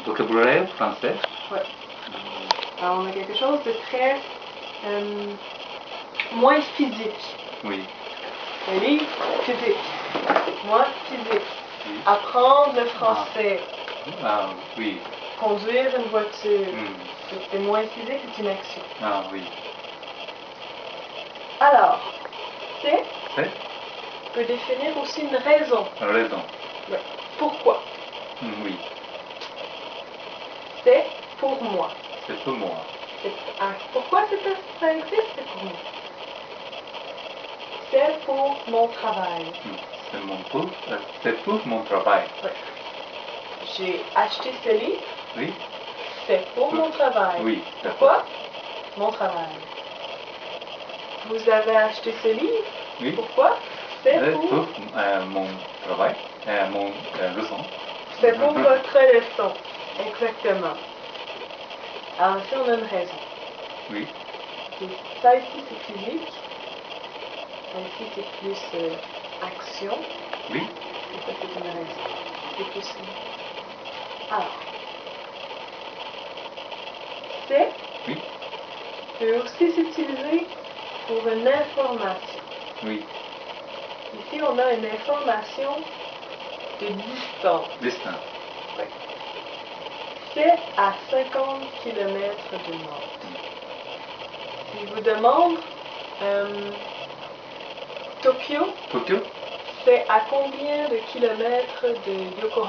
Vocabulaire français. Ouais. Alors on a quelque chose de très moins physique. Oui. Ellie, physique. Moi, physique. Oui. Apprendre le français. Ah, oui. Conduire une voiture. Hmm. C'est moins physique, c'est une action. Ah, oui. Alors, c'est C'est peut définir aussi une raison. raison. Ouais. Pourquoi? Oui. C'est pour moi. C'est pour moi. Pourquoi ça existe? C'est pour moi. C'est pour mon travail. C'est pour mon travail. Ouais. J'ai acheté ce livre. Oui. C'est pour mon travail. Oui. Pourquoi? Mon travail. Vous avez acheté ce livre? Oui. Pourquoi? C'est pour mon travail, mon leçon. C'est pour votre leçon. Exactement. Alors ici, on a une raison. Oui. Et ça ici, c'est physique. Ça ici, c'est plus action. Oui. Et ça, c'est une raison. C'est plus... Alors, c'est Oui. peut aussi s'utiliser pour une information. Oui. Ici, on a une information de distance. Distance. Oui. C'est à 50 km de Nantes. Si je vous demande Tokyo, Tokyo. c'est à combien de kilomètres de Yokohama?